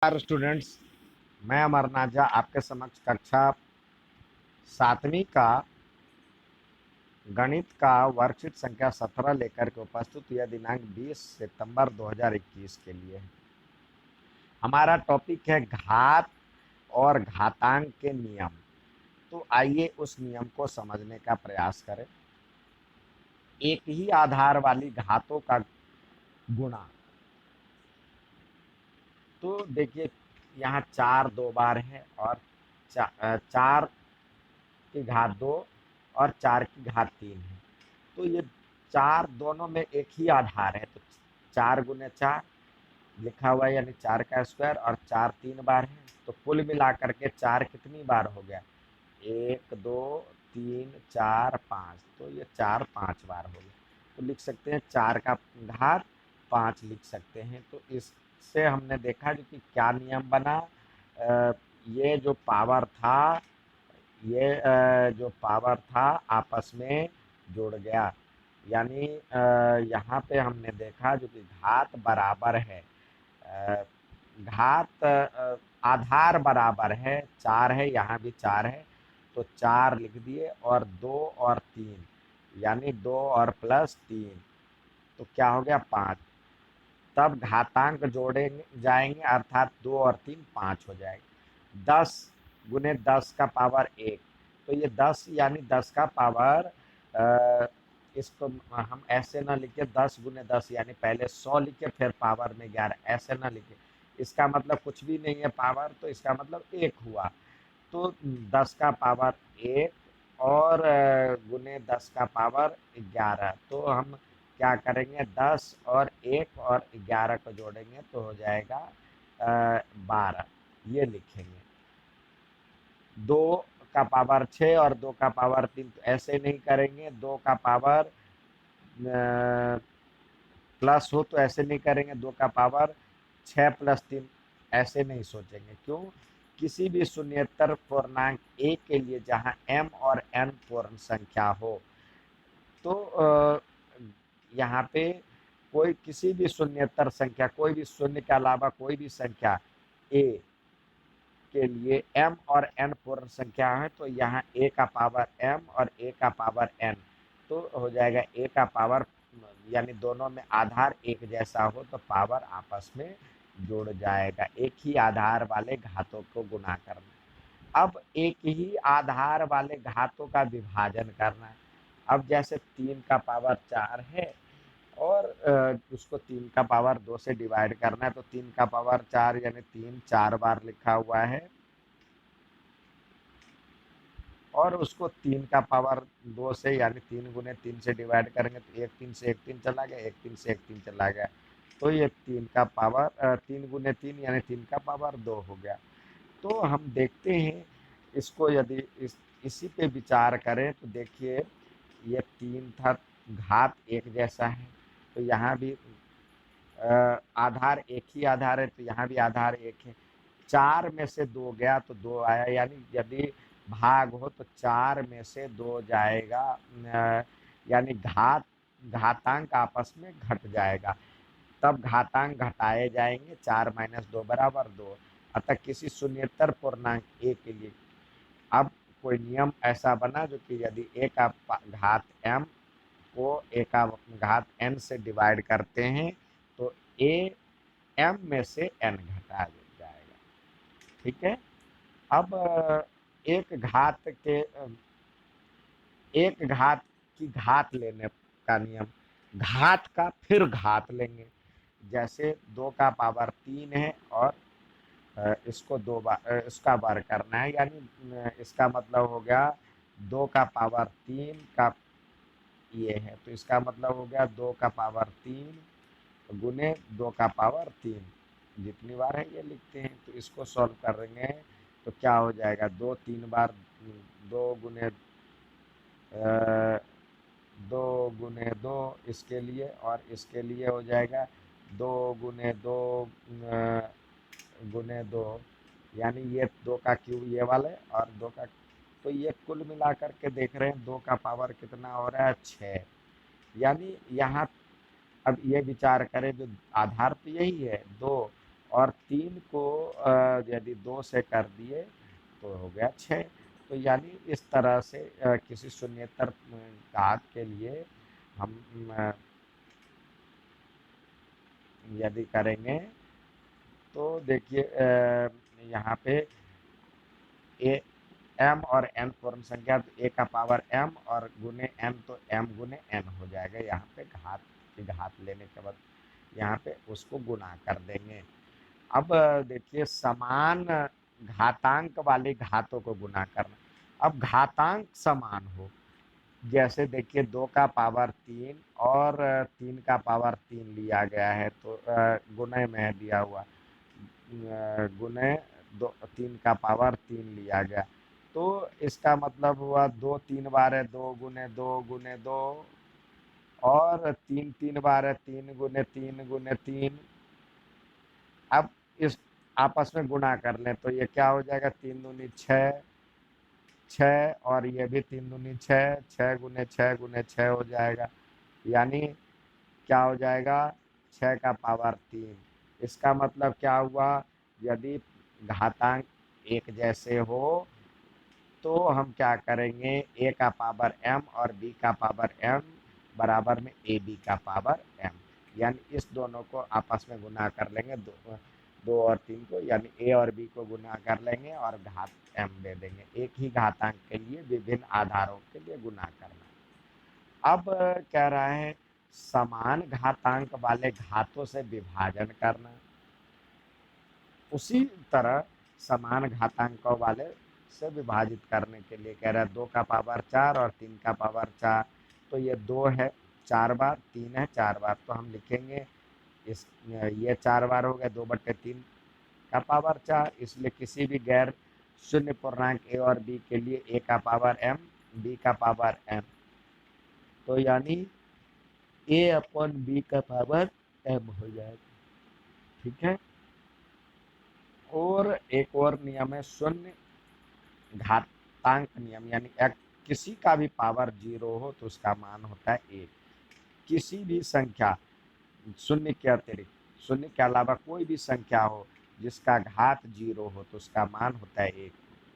नमस्कार स्टूडेंट्स। मैं अमरनाथ झा आपके समक्ष कक्षा 7वीं का गणित का वर्कशीट संख्या 17 लेकर के उपस्थित हुआ दिनांक 20 सितंबर 2021 के लिए। हमारा टॉपिक है घात और घातांक के नियम। तो आइए उस नियम को समझने का प्रयास करें। एक ही आधार वाली घातों का गुणा। तो देखिए, यहाँ 4 दो बार है और 4 की घात 2 और 4 की घात 3 है। तो ये 4 दोनों में एक ही आधार है, तो 4 गुने 4 लिखा हुआ है, यानी 4 का स्क्वायर, और 4 3 बार है। तो कुल मिलाकर के 4 कितनी बार हो गया? 1 2 3 4 5। तो ये 4 5 बार हो गया। तो लिख सकते हैं 4 का घात 5 लिख सकते हैं। तो इससे हमने देखा जो कि क्या नियम बना। ये जो पावर था, ये जो पावर था आपस में जुड़ गया। यानी यहाँ पे हमने देखा जो कि घात बराबर है, अ, घात आधार बराबर है 4 है, यहाँ भी 4 है, तो 4 लिख दिए, और 2 और 3, यानी 2 और प्लस 3, तो क्या हो गया? 5। तब घातांक जोड़े जाएंगे, अर्थात 2 और 3 5 हो जाएगा। 10 गुने 10 का पावर 1। तो ये 10 यानी 10 का पावर, इसको हम ऐसे ना लिखे 10 गुने 10, यानी पहले 100 लिखे फिर पावर में 11, ऐसे ना लिखे। इसका मतलब कुछ भी नहीं है पावर, तो इसका मतलब 1 हुआ। तो 10 का पावर 1 और गुने 10 का पावर 11। तो हम क्या करेंगे? 10 और 1 और 11 को जोड़ेंगे तो हो जाएगा 12। ये लिखेंगे। 2 का पावर 6 और 2 का पावर 3, तो ऐसे नहीं करेंगे। 2 का पावर प्लस हो तो ऐसे नहीं करेंगे। 2 का पावर 6 प्लस 3, ऐसे नहीं सोचेंगे। क्यों? किसी भी शून्येतर पूर्णांक a के लिए जहां m और n पूर्ण संख्या हो, तो यहाँ पे कोई किसी भी शून्येतर संख्या, कोई भी शून्य के अलावा कोई भी संख्या a के लिए m और n पूर्ण संख्या है, तो यहाँ a का पावर m और a का पावर n, तो हो जाएगा a का पावर, यानी दोनों में आधार एक जैसा हो तो पावर आपस में जुड़ जाएगा। एक ही आधार वाले घातों को गुना करना। अब एक ही आधार वाले घातों का विभाजन करना। अब जैसे 3 का पावर 4 है और उसको 3 का पावर 2 से डिवाइड करना है, तो 3 का पावर 4 यानी 3 4 बार लिखा हुआ है, और उसको 3 का पावर 2 से, यानी 3 गुने 3 से डिवाइड करेंगे तो 1 3 से 1 3 चला गया, 1 3 से 1 3 चला गया। तो ये 3 का पावर 3 गुने 3 यानी 3 का पावर 2 हो गया। तो हम देखते हैं इसको, यदि इसी पे विचार करें तो देखिए, ये 3 था, घात एक जैसा है, तो यहाँ भी आधार एक ही आधार है, तो यहाँ भी आधार एक है। 4 में से 2 गया तो 2 आया, यानी यदि भाग हो तो 4 में से 2 जाएगा, यानी घातांक आपस में घट जाएगा। तब घातांक घटाए जाएंगे। 4 माइनस 2 बराबर 2। अतः किसी शून्येतर पूर्णांक a के लिए अब कोई नियम ऐसा बना जो कि यदि a का घात m को a का घात n से डिवाइड करते हैं तो a m में से n घटा जाएगा। ठीक है। अब एक घात के एक घात की घात लेने का नियम। घात का फिर घात लेंगे। जैसे 2 का पावर 3 है और इसको 2 बार इसका बार करना है, यानी इसका मतलब हो गया 2 का पावर 3 का ये है, तो इसका मतलब हो गया 2 का पावर 3 गुने 2 का पावर 3, जितनी बार है ये लिखते हैं। तो इसको सॉल्व करेंगे तो क्या हो जाएगा? 2 3 बार 2 गुने 2 इसके लिए, और इसके लिए हो जाएगा 2 गुने 2 गुने 2, यानी ये 2 का क्यूब ये वाले और 2 का, तो ये कुल मिलाकर के देख रहे हैं 2 का पावर कितना हो रहा है? 6। यानी यहाँ अब ये विचार करें, जो आधार तो यही है 2, और 3 को यदि 2 से कर दिए तो हो गया 6। तो यानी इस तरह से किसी शून्येतर घात के लिए हम यदि करेंगे तो देखिए यहाँ पे ए एम और एन पूर्ण संख्या, तो ए का पावर एम और गुने एन, तो एम गुने एन हो जाएगा। यहाँ पे घात की घात लेने के बाद यहाँ पे उसको गुना कर देंगे। अब देखिए समान घातांक वाली घातों को गुना करना। अब घातांक समान हो, जैसे देखिए 2 का पावर 3 और 3 का पावर 3 लिया गया है, तो गुने में दिया हुआ गुने 3 का पावर 3 लिया गया, तो इसका मतलब हुआ 2 3 बार है 2 गुने 2 और 3 3 बार है 3 गुने 3। अब इस आपस में गुणा कर लें तो ये क्या हो जाएगा, 3 दूनी 6, 6 और ये भी 3 दूनी 6, 6 गुने 6 हो जाएगा। यानी क्या हो जाएगा, 6 का पावर 3। इसका मतलब क्या हुआ, यदि घातांक एक जैसे हो तो हम क्या करेंगे, ए का पावर एम और बी का पावर एम बराबर में ए बी का पावर एम, यानी इस दोनों को आपस में गुना कर लेंगे, 2 और 3 को, यानी ए और बी को गुना कर लेंगे और घात एम दे देंगे। एक ही घातांक के लिए विभिन्न आधारों के लिए गुना करना। अब कह रहा है समान घातांक वाले घातों से विभाजन करना। उसी तरह समान घातांकों वाले से विभाजित करने के लिए कह रहा है 2 का पावर 4 और 3 का पावर 4, तो ये 2 है 4 बार, 3 है 4 बार, तो हम लिखेंगे इस ये 4 बार हो गया 2/3 का पावर 4। इसलिए किसी भी गैर शून्य पूर्णांक ए और बी के लिए ए का पावर एम, बी का पावर एम, तो यानी ए अपॉन बी का पावर एम हो जाएगा। ठीक है। और एक और नियम है शून्य घातांक नियम, यानी किसी का भी पावर 0 हो तो उसका मान होता है 1। किसी भी संख्या शून्य के अतिरिक्त, शून्य के अलावा कोई भी संख्या हो जिसका घात 0 हो तो उसका मान होता है 1।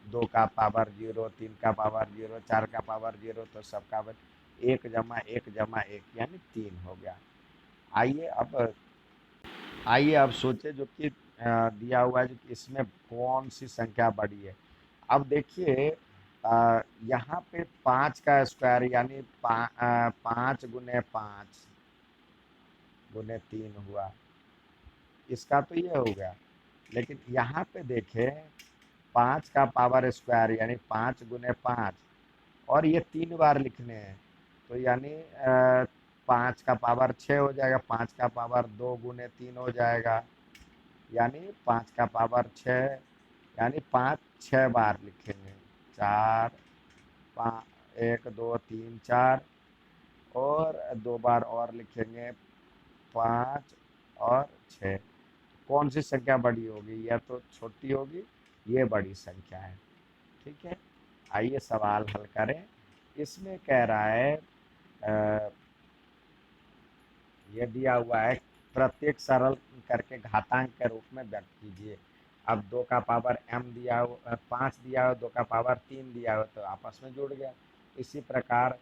2 का पावर 0, 3 का पावर 0, 4 का पावर 0, तो सबका 1 जमा 1 जमा 1 यानी 3 हो गया। आइए अब आइए अब सोचे जो कि दिया हुआ है जो कि इसमें कौन सी संख्या बड़ी है। अब देखिए यहाँ पे 5 का स्क्वायर यानी 5 गुने 5 गुने 3 हुआ, इसका तो ये हो गया। लेकिन यहाँ पे देखें 5 का पावर स्क्वायर यानी 5 गुने 5, और ये 3 बार लिखने हैं, तो यानी 5 का पावर 6 हो जाएगा, 5 का पावर 2 गुने 3 हो जाएगा, यानी 5 का पावर 6, यानी 5 6 बार लिखेंगे, 4 5 1 2 3 4, और 2 बार और लिखेंगे 5 और 6। कौन सी संख्या बड़ी होगी, या तो छोटी होगी, ये बड़ी संख्या है। ठीक है। आइए सवाल हल करें। इसमें कह रहा है ये दिया हुआ है प्रत्येक सरल करके घातांक के रूप में व्यक्त कीजिए। अब 2 का पावर m दिया हो, 5 दिया हो, 2 का पावर 3 दिया हो, तो आपस में जुड़ गया। इसी प्रकार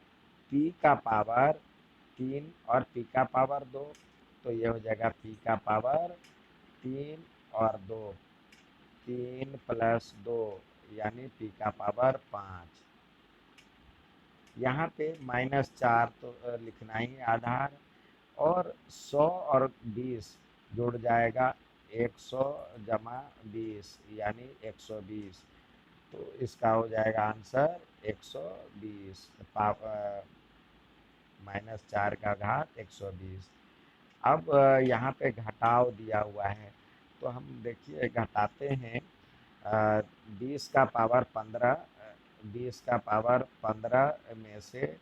p का पावर 3 और p का पावर 2, तो ये हो जाएगा p का पावर 3 और 2, 3 + 2 यानी p का पावर 5। यहाँ पे -4 तो लिखना ही है आधार, और 100 और 20 जुड़ जाएगा, 100 जमा 20 यानी 120, तो इसका हो जाएगा आंसर 120, -4 का घात 120। अब यहाँ पे घटाव दिया हुआ है, तो हम देखिए घटाते हैं। 20 का पावर 15, 20 का पावर 15 में से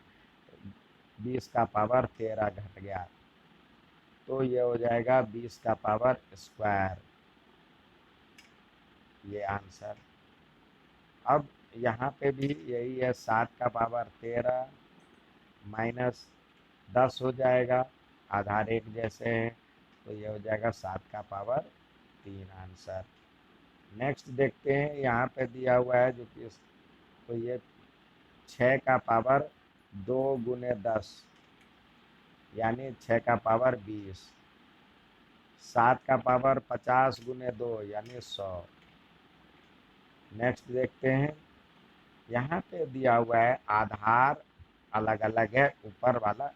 20 का पावर 13 घट गया, तो ये हो जाएगा 20 का पावर स्क्वायर, ये आंसर। अब यहाँ पे भी यही है, 7 का पावर 13 -10 हो जाएगा, आधार एक जैसे हैं, तो ये हो जाएगा 7 का पावर 3 आंसर। नेक्स्ट देखते हैं, यहाँ पे दिया हुआ है जो कि तो ये 6 का पावर 2 गुने 10 यानी 6 का पावर 20, 7 का पावर 50 गुने 2 यानी 100। नेक्स्ट देखते हैं, यहाँ पे दिया हुआ है आधार अलग अलग है, ऊपर वाला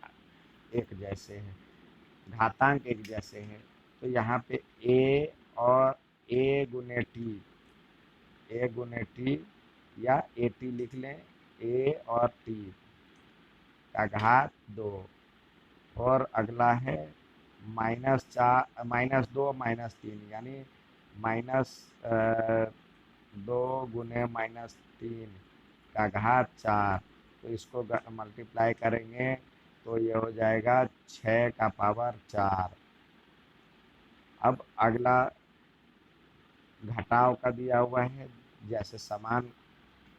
एक जैसे हैं, घातांक एक जैसे हैं। तो यहाँ पे ए और ए गुने टी, ए गुने टी या ए टी लिख लें, ए और टी का घात 2। और अगला है -2 -3 यानी -2 गुने -3 का घात 4। तो इसको मल्टीप्लाई करेंगे तो ये हो जाएगा 6 का पावर 4। अब अगला घटाव का दिया हुआ है, जैसे समान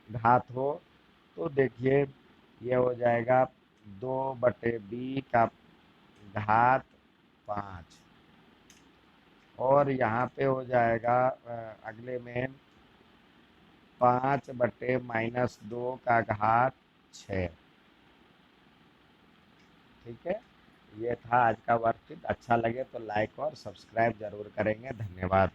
घात हो तो देखिए ये हो जाएगा 2/b का घात 5। और यहाँ पे हो जाएगा अगले में 5/-2 का घात 6। ठीक है, ये था आज का वर्कशीट। अच्छा लगे तो लाइक और सब्सक्राइब जरूर करेंगे। धन्यवाद।